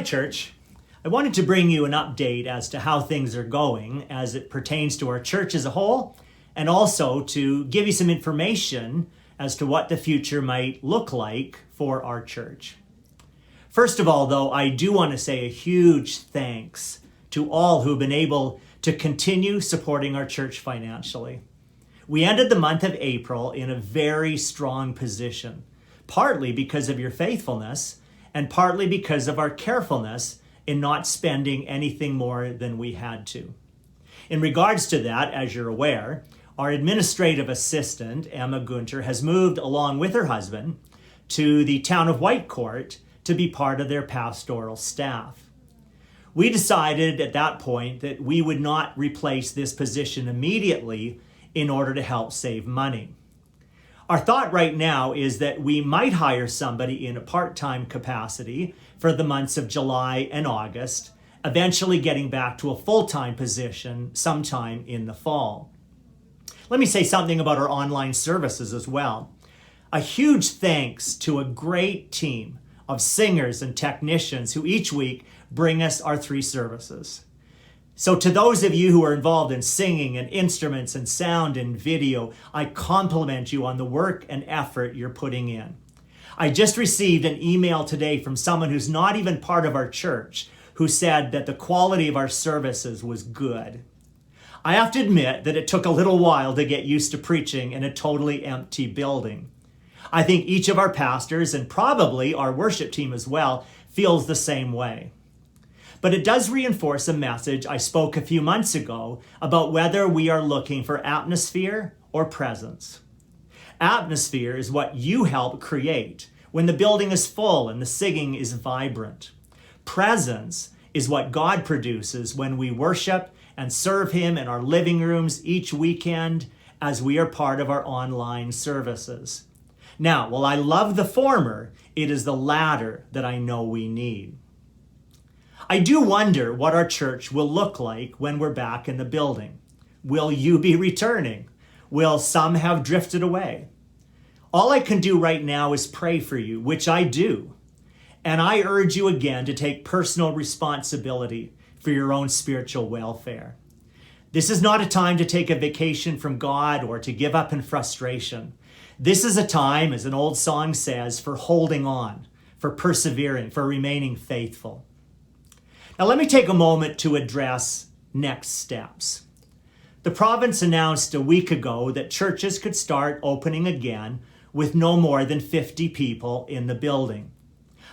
Hi, church. I wanted to bring you an update as to how things are going as it pertains to our church as a whole, and also to give you some information as to what the future might look like for our church. First of all, though, I do want to say a huge thanks to all who've been able to continue supporting our church financially. We ended the month of April in a very strong position, partly because of your faithfulness and partly because of our carefulness in not spending anything more than we had to. In regards to that, as you're aware, our administrative assistant, Emma Gunter, has moved along with her husband to the town of Whitecourt to be part of their pastoral staff. We decided at that point that we would not replace this position immediately in order to help save money. Our thought right now is that we might hire somebody in a part-time capacity for the months of July and August, eventually getting back to a full-time position sometime in the fall. Let me say something about our online services as well. A huge thanks to a great team of singers and technicians who each week bring us our 3 services. So to those of you who are involved in singing and instruments and sound and video, I compliment you on the work and effort you're putting in. I just received an email today from someone who's not even part of our church who said that the quality of our services was good. I have to admit that it took a little while to get used to preaching in a totally empty building. I think each of our pastors, and probably our worship team as well, feels the same way. But it does reinforce a message I spoke a few months ago about whether we are looking for atmosphere or presence. Atmosphere is what you help create when the building is full and the singing is vibrant. Presence is what God produces when we worship and serve Him in our living rooms each weekend as we are part of our online services. Now, while I love the former, it is the latter that I know we need. I do wonder what our church will look like when we're back in the building. Will you be returning? Will some have drifted away? All I can do right now is pray for you, which I do. And I urge you again to take personal responsibility for your own spiritual welfare. This is not a time to take a vacation from God or to give up in frustration. This is a time, as an old song says, for holding on, for persevering, for remaining faithful. Now let me take a moment to address next steps. The province announced a week ago that churches could start opening again with no more than 50 people in the building.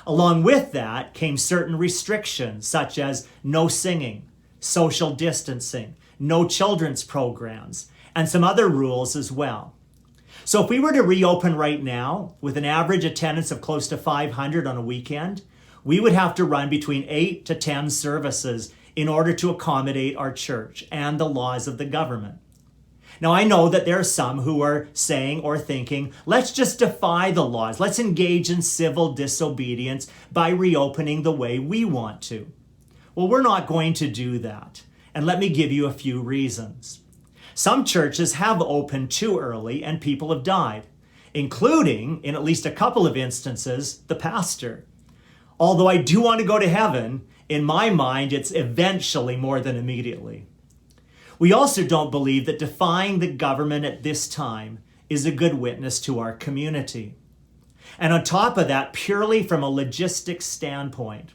Along with that came certain restrictions such as no singing, social distancing, no children's programs, and some other rules as well. So if we were to reopen right now with an average attendance of close to 500 on a weekend, we would have to run between 8 to 10 services in order to accommodate our church and the laws of the government. Now, I know that there are some who are saying or thinking, let's just defy the laws. Let's engage in civil disobedience by reopening the way we want to. Well, we're not going to do that. And let me give you a few reasons. Some churches have opened too early and people have died, including, in at least a couple of instances, the pastor. Although I do want to go to heaven, in my mind, it's eventually more than immediately. We also don't believe that defying the government at this time is a good witness to our community. And on top of that, purely from a logistics standpoint,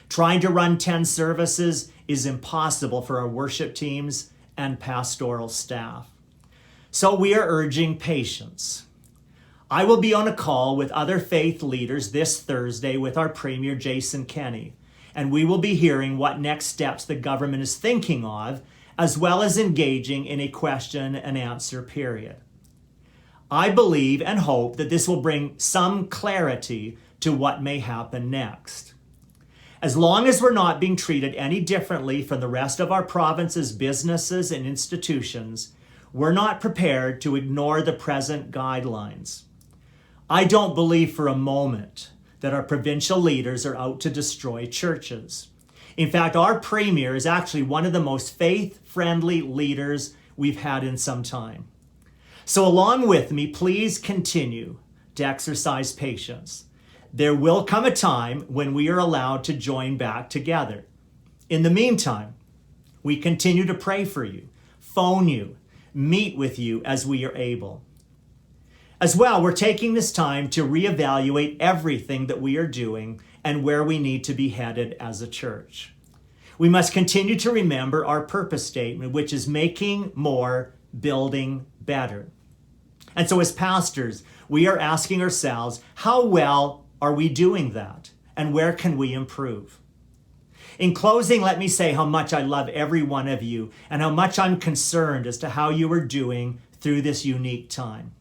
trying to run 10 services is impossible for our worship teams and pastoral staff. So we are urging patience. I will be on a call with other faith leaders this Thursday with our Premier Jason Kenney, and we will be hearing what next steps the government is thinking of, as well as engaging in a question and answer period. I believe and hope that this will bring some clarity to what may happen next. As long as we're not being treated any differently from the rest of our province's businesses and institutions, we're not prepared to ignore the present guidelines. I don't believe for a moment that our provincial leaders are out to destroy churches. In fact, our premier is actually one of the most faith-friendly leaders we've had in some time. So along with me, please continue to exercise patience. There will come a time when we are allowed to join back together. In the meantime, we continue to pray for you, phone you, meet with you as we are able. As well, we're taking this time to reevaluate everything that we are doing and where we need to be headed as a church. We must continue to remember our purpose statement, which is making more, building better. And so as pastors, we are asking ourselves, how well are we doing that? And where can we improve? In closing, let me say how much I love every one of you and how much I'm concerned as to how you are doing through this unique time.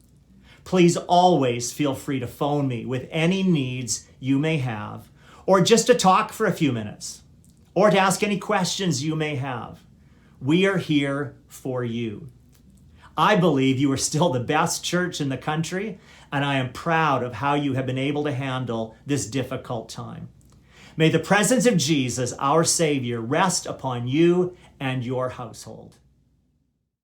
Please always feel free to phone me with any needs you may have, or just to talk for a few minutes, or to ask any questions you may have. We are here for you. I believe you are still the best church in the country, and I am proud of how you have been able to handle this difficult time. May the presence of Jesus, our Savior, rest upon you and your household.